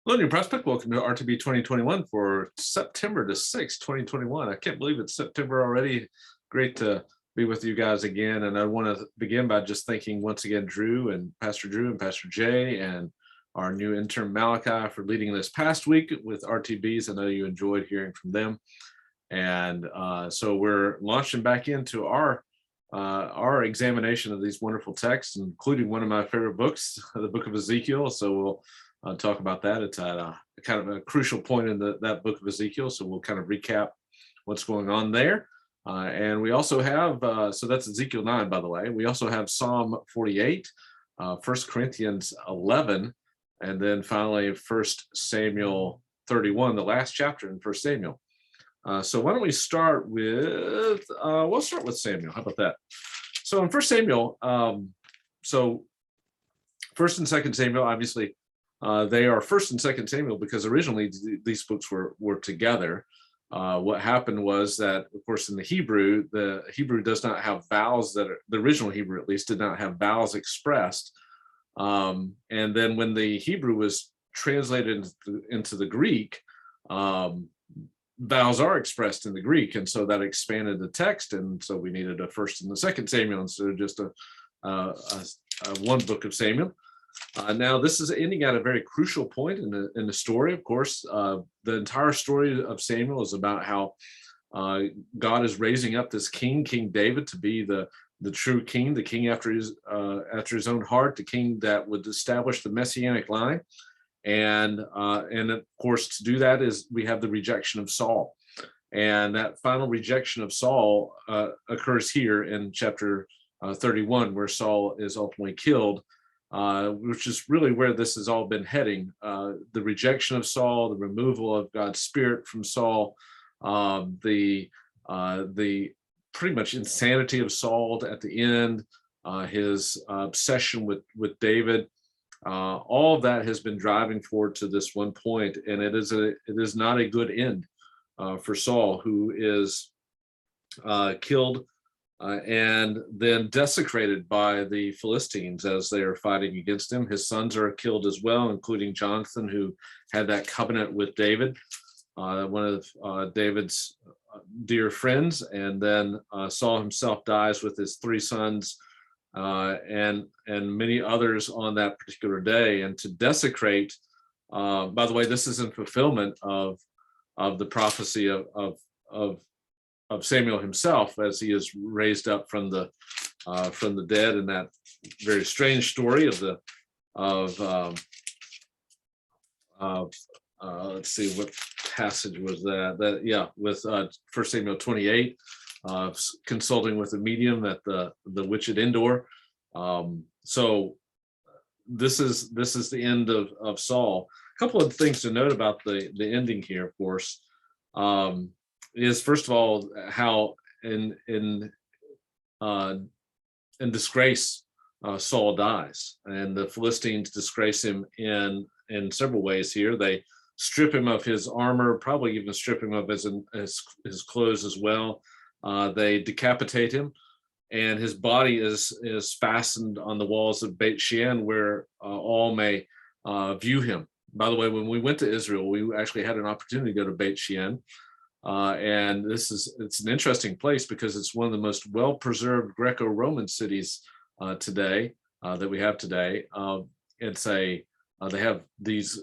Hello, New Prospect. Welcome to RTB 2021 for September the 6th, 2021. I can't believe it's September already. Great to be with you guys again. And I want to begin by just thanking once again Drew and Pastor Jay and our new intern Malachi for leading this past week with RTBs. I know you enjoyed hearing from them. And so we're launching back into our examination of these wonderful texts, including one of my favorite books, the book of Ezekiel. So we'll talk about that. It's at a kind of a crucial point in that book of Ezekiel. So we'll kind of recap what's going on there. And we also have, so that's Ezekiel 9, by the way. We also have Psalm 48, 1 Corinthians 11, and then finally 1 Samuel 31, the last chapter in 1 Samuel. So why don't we start with, we'll start with Samuel. How about that? So in 1 Samuel, so 1st and 2nd Samuel, obviously, they are 1st and 2nd Samuel because originally these books were together. What happened was that, of course, in the Hebrew does not have vowels the original Hebrew at least did not have vowels expressed. And then when the Hebrew was translated into the Greek, vowels are expressed in the Greek, and so that expanded the text, and so we needed a 1st and a 2nd Samuel instead of just a one book of Samuel. Now this is ending at a very crucial point in the story. Of course, the entire story of Samuel is about how God is raising up this king, King David, to be the true king, the king after his own heart, the king that would establish the messianic line. And of course, to do that is we have the rejection of Saul, and that final rejection of Saul occurs here in chapter 31, where Saul is ultimately killed. Which is really where this has all been heading. The rejection of Saul, the removal of God's spirit from Saul, the pretty much insanity of Saul at the end, his obsession with David, all of that has been driving forward to this one point, and it is not a good end for Saul, who is killed and then desecrated by the Philistines as they are fighting against him. His sons are killed as well, including Jonathan, who had that covenant with David, one of David's dear friends. And then Saul himself dies with his 3 sons and many others on that particular day. And to desecrate, by the way, this is in fulfillment of the prophecy of Samuel himself, as he is raised up from the dead, in that very strange story let's see, what passage was that? With 1 Samuel 28, consulting with a medium at the witch at Endor. So this is the end of Saul. A couple of things to note about the ending here, of course. Is first of all how in disgrace Saul dies, and the Philistines disgrace him in several ways here. They strip him of his armor, probably even strip him of his clothes as well. They decapitate him, and his body is fastened on the walls of Beit Shean, where all may view him. By the way, when we went to Israel, we actually had an opportunity to go to Beit Shean. And it's an interesting place because it's one of the most well-preserved Greco-Roman cities today that we have today. They have these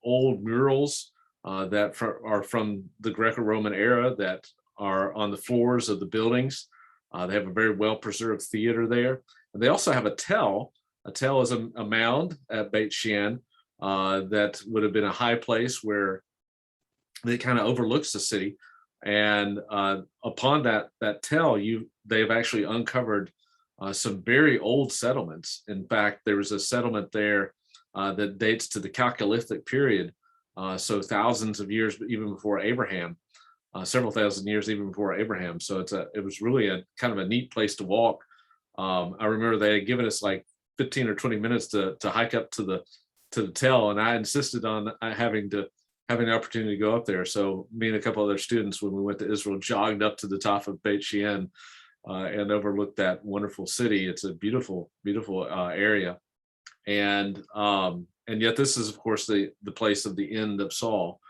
old murals that are from the Greco-Roman era that are on the floors of the buildings. They have a very well-preserved theater there. And they also have a tell. A tell is a mound at Beit Shean that would have been a high place where that kind of overlooks the city, and upon that tell, they've actually uncovered some very old settlements. In fact, there was a settlement there that dates to the Chalcolithic period, so thousands of years even before Abraham, several thousand years even before Abraham. So it was really a kind of a neat place to walk. I remember they had given us like 15 or 20 minutes to hike up to the tell, and I insisted on having the opportunity to go up there. So me and a couple other students, when we went to Israel, jogged up to the top of Beit Shean and overlooked that wonderful city. It's a beautiful, beautiful area. And and yet this is, of course, the place of the end of Saul.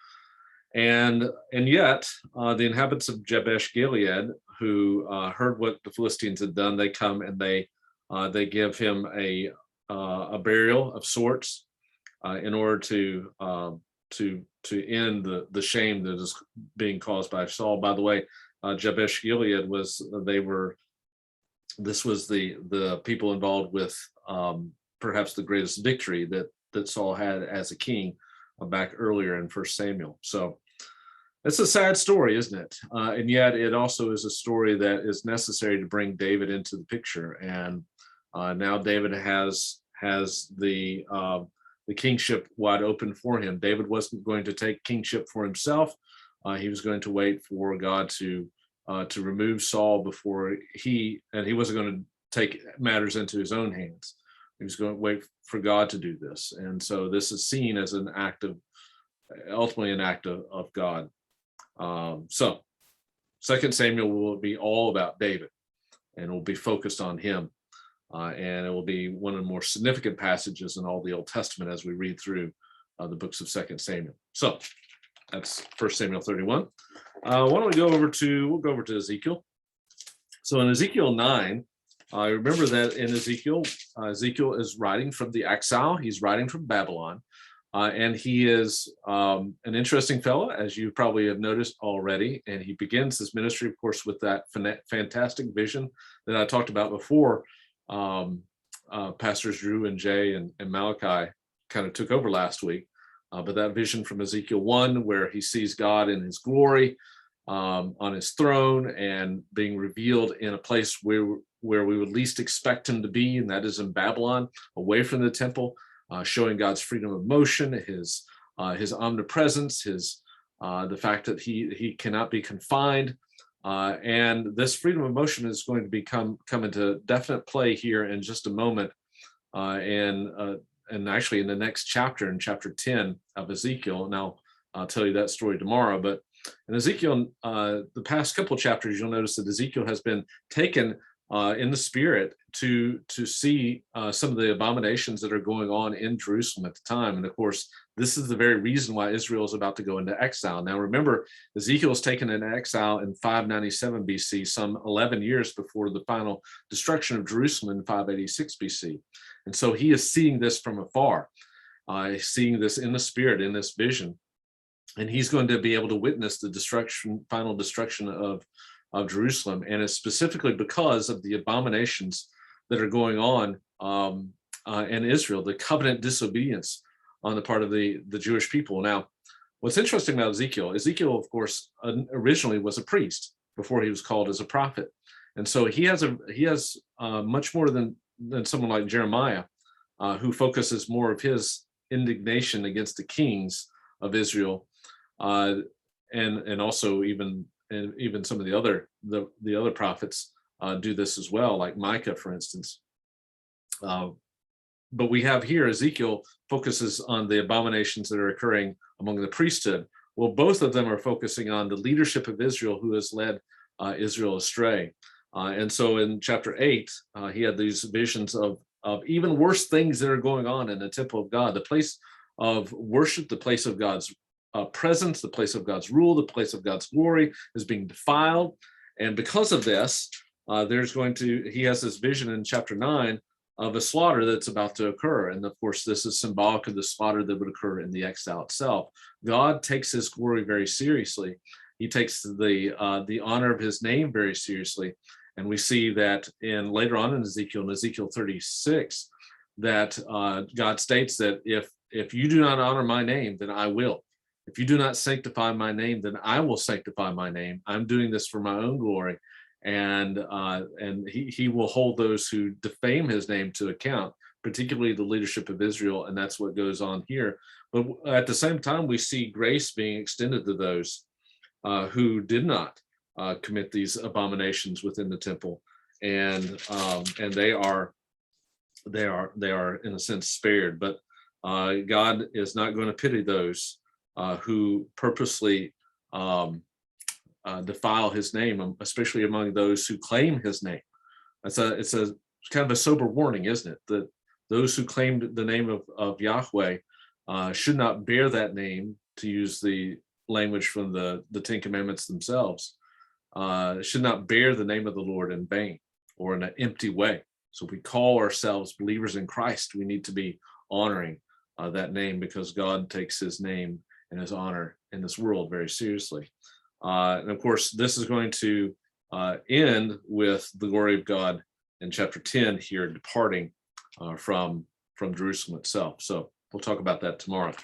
And yet the inhabitants of Jabesh Gilead, who heard what the Philistines had done, they come and they give him a burial of sorts in order to end the shame that is being caused by Saul. By the way, Jabesh Gilead this was the people involved with perhaps the greatest victory that Saul had as a king back earlier in 1 Samuel. So it's a sad story, isn't it? And yet it also is a story that is necessary to bring David into the picture. And now David has the kingship wide open for him. David wasn't going to take kingship for himself. He was going to wait for God to remove Saul before he wasn't going to take matters into his own hands. He was going to wait for God to do this. And so this is seen as ultimately an act of God. So 2 Samuel will be all about David, and will be focused on him. And it will be one of the more significant passages in all the Old Testament as we read through the books of 2 Samuel. So that's 1 Samuel 31. Why don't we'll go over to Ezekiel. So in Ezekiel 9, I remember that in Ezekiel is writing from the exile. He's writing from Babylon. And he is an interesting fellow, as you probably have noticed already. And he begins his ministry, of course, with that fantastic vision that I talked about before. Pastors Drew and Jay and Malachi kind of took over last week. But that vision from Ezekiel 1, where he sees God in his glory on his throne and being revealed in a place where we would least expect him to be, and that is in Babylon, away from the temple, showing God's freedom of motion, his omnipresence, the fact that he cannot be confined. And this freedom of motion is going to come into definite play here in just a moment. And actually in the next chapter, in chapter 10 of Ezekiel, and I'll tell you that story tomorrow. But in Ezekiel, the past couple of chapters, you'll notice that Ezekiel has been taken in the spirit to see some of the abominations that are going on in Jerusalem at the time. And of course, this is the very reason why Israel is about to go into exile. Now, remember, Ezekiel was taken into exile in 597 BC, some 11 years before the final destruction of Jerusalem in 586 BC. And so he is seeing this from afar, seeing this in the spirit, in this vision. And he's going to be able to witness the final destruction of Jerusalem. And it's specifically because of the abominations that are going on in Israel, the covenant disobedience on the part of the Jewish people. Now, what's interesting about Ezekiel, of course, originally was a priest before he was called as a prophet. And so he has much more than someone like Jeremiah, who focuses more of his indignation against the kings of Israel, and also even some of the other prophets do this as well, like Micah, for instance. But we have here Ezekiel focuses on the abominations that are occurring among the priesthood. Well, both of them are focusing on the leadership of Israel, who has led Israel astray. And so in chapter 8, he had these visions of even worse things that are going on in the temple of God, the place of worship, the place of God's presence, the place of God's rule, the place of God's glory is being defiled. And because of this, he has this vision in chapter 9 of a slaughter that's about to occur. And of course, this is symbolic of the slaughter that would occur in the exile itself. God takes his glory very seriously. He takes the honor of his name very seriously. And we see that later on in Ezekiel 36, that God states that if you do not honor my name, then I will. If you do not sanctify my name, then I will sanctify my name. I'm doing this for my own glory. And he will hold those who defame his name to account, particularly the leadership of Israel. And that's what goes on here. But at the same time, we see grace being extended to those who did not commit these abominations within the temple. And they are in a sense spared. But God is not going to pity those who purposely defile his name, especially among those who claim his name. It's a kind of a sober warning, isn't it? those who claimed the name of Yahweh should not bear that name, to use the language from the Ten Commandments themselves, should not bear the name of the Lord in vain or in an empty way. So if we call ourselves believers in Christ, we need to be honoring that name, because God takes his name and his honor in this world very seriously. And of course, this is going to end with the glory of God in chapter 10 here, departing from Jerusalem itself. So we'll talk about that tomorrow.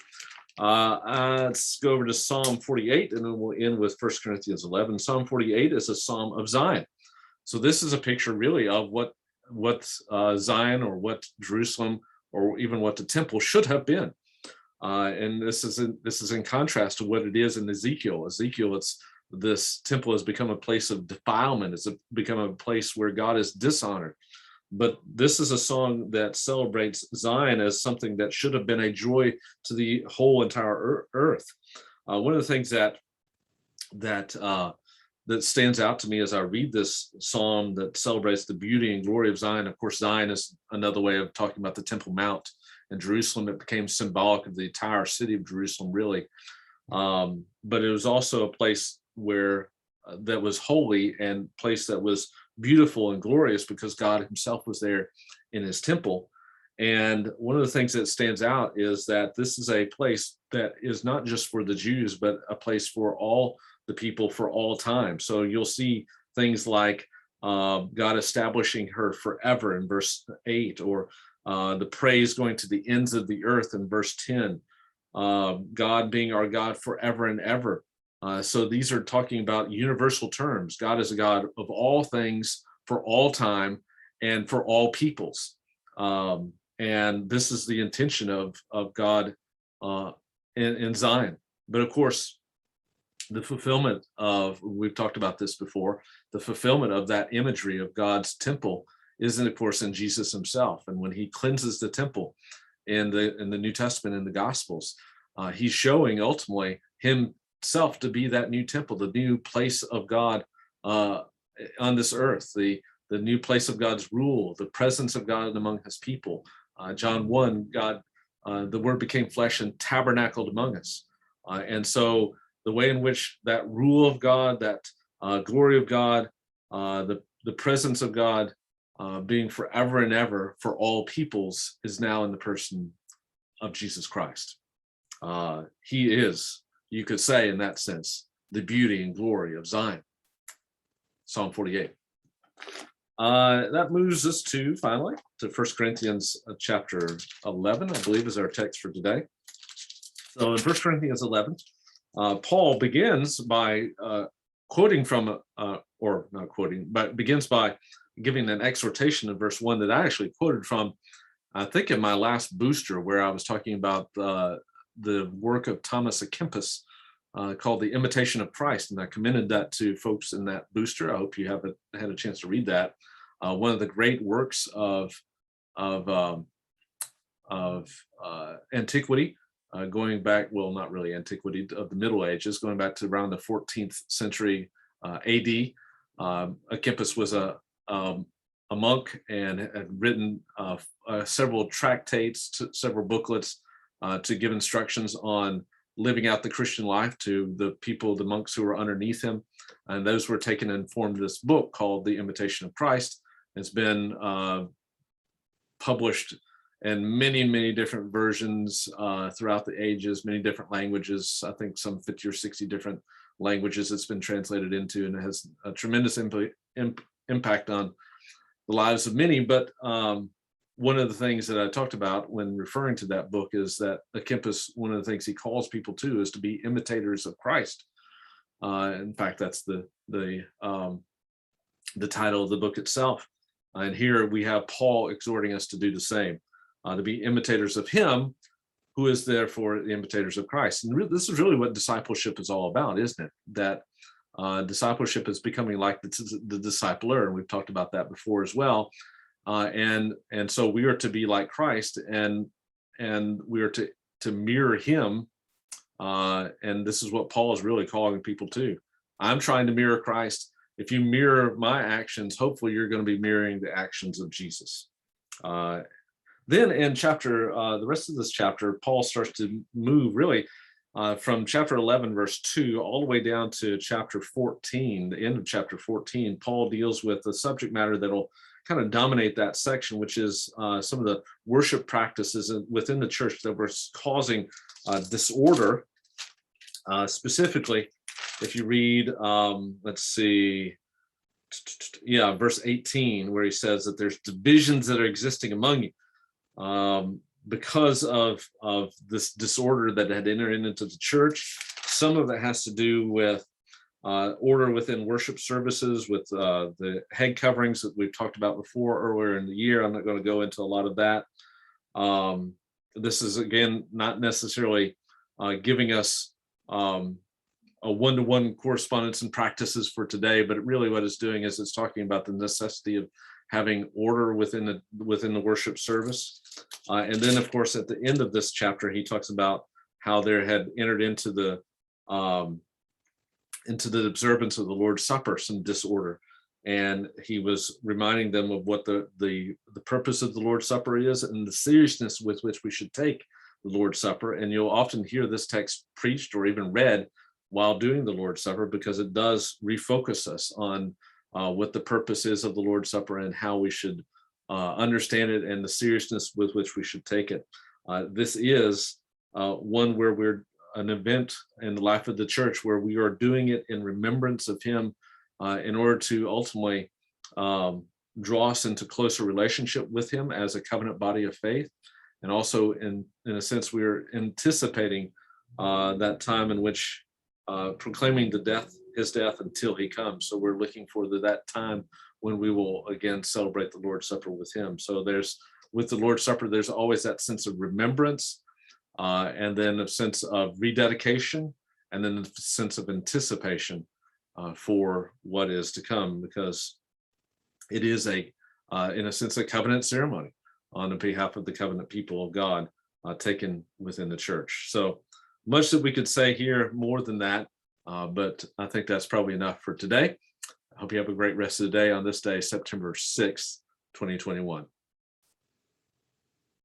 Let's go over to Psalm 48, and then we'll end with 1 Corinthians 11. Psalm 48 is a psalm of Zion. So this is a picture really of what Zion, or what Jerusalem, or even what the temple should have been. And this is in contrast to what it is in Ezekiel. This temple has become a place of defilement. It's become a place where God is dishonored. But this is a song that celebrates Zion as something that should have been a joy to the whole entire earth. One of the things that stands out to me as I read this psalm that celebrates the beauty and glory of Zion. Of course, Zion is another way of talking about the Temple Mount in Jerusalem. It became symbolic of the entire city of Jerusalem, really. But it was also a place where that was holy, and place that was beautiful and glorious, because God himself was there in his temple. And one of the things that stands out is that this is a place that is not just for the Jews, but a place for all the people for all time. So you'll see things like God establishing her forever in verse 8, or the praise going to the ends of the earth in verse 10, God being our God forever and ever. So these are talking about universal terms. God is a God of all things, for all time, and for all peoples. And this is the intention of God in Zion. But of course, the fulfillment of, we've talked about this before, the fulfillment of that imagery of God's temple is, of course, in Jesus himself. And when he cleanses the temple in the New Testament, in the Gospels, he's showing ultimately himself to be that new temple, the new place of God on this earth, the new place of God's rule, the presence of God among his people. John 1, God, the word became flesh and tabernacled among us. And so the way in which that rule of God, that glory of God, the presence of God being forever and ever for all peoples, is now in the person of Jesus Christ. He is, you could say in that sense, the beauty and glory of Zion. Psalm 48. That moves us finally to 1 Corinthians chapter 11, I believe is our text for today. So in 1 Corinthians 11, Paul begins by quoting from, or not quoting, but begins by giving an exhortation in verse 1 that I actually quoted from, I think, in my last booster, where I was talking about the work of Thomas à Kempis called The Imitation of Christ. And I commended that to folks in that booster. I hope you have had a chance to read that. One of the great works of antiquity, going back, well, not really antiquity, of the Middle Ages, going back to around the 14th century AD. Kempis was a monk and had written several tractates, several booklets to give instructions on living out the Christian life to the people, the monks who were underneath him. And those were taken and formed this book called The Imitation of Christ. It's been published in many, many different versions throughout the ages, many different languages. I think some 50 or 60 different languages it's been translated into, and it has a tremendous impact on the lives of many. But one of the things that I talked about when referring to that book is that Kempis, one of the things he calls people to is to be imitators of Christ. In fact, that's the title of the book itself. And here we have Paul exhorting us to do the same, to be imitators of him who is therefore the imitators of Christ. And this is really what discipleship is all about, isn't it? That discipleship is becoming like the discipler, and we've talked about that before as well. And so we are to be like Christ, and we are to mirror him. And this is what Paul is really calling people to. I'm trying to mirror Christ. If you mirror my actions, hopefully you're going to be mirroring the actions of Jesus. Then in the rest of this chapter, Paul starts to move really from chapter 11, verse 2, all the way down to chapter 14, the end of chapter 14. Paul deals with the subject matter that'll kind of dominate that section, which is some of the worship practices within the church that were causing disorder. Specifically, if you read, let's see, verse 18, where he says that there's divisions that are existing among you because of this disorder that had entered into the church. Some of it has to do with order within worship services, with the head coverings that we've talked about before earlier in the year. I'm not going to go into a lot of that. This is, again, not necessarily giving us a one-to-one correspondence and practices for today, but really what it's doing is it's talking about the necessity of having order within the worship service. And then, of course, at the end of this chapter, he talks about how there had entered into the observance of the Lord's Supper some disorder. And he was reminding them of what the purpose of the Lord's Supper is and the seriousness with which we should take the Lord's Supper. And you'll often hear this text preached or even read while doing the Lord's Supper, because it does refocus us on what the purpose is of the Lord's Supper and how we should understand it and the seriousness with which we should take it. This is one where we're an event in the life of the church where we are doing it in remembrance of him in order to ultimately draw us into closer relationship with him as a covenant body of faith. And also, in a sense, we're anticipating that time in which proclaiming his death until he comes. So we're looking for that time when we will again celebrate the Lord's Supper with him. So with the Lord's Supper, there's always that sense of remembrance, and then a sense of rededication, and then a sense of anticipation for what is to come, because it is in a sense, a covenant ceremony on behalf of the covenant people of God taken within the church. So much that we could say here, more than that, but I think that's probably enough for today. I hope you have a great rest of the day on this day, September 6th, 2021.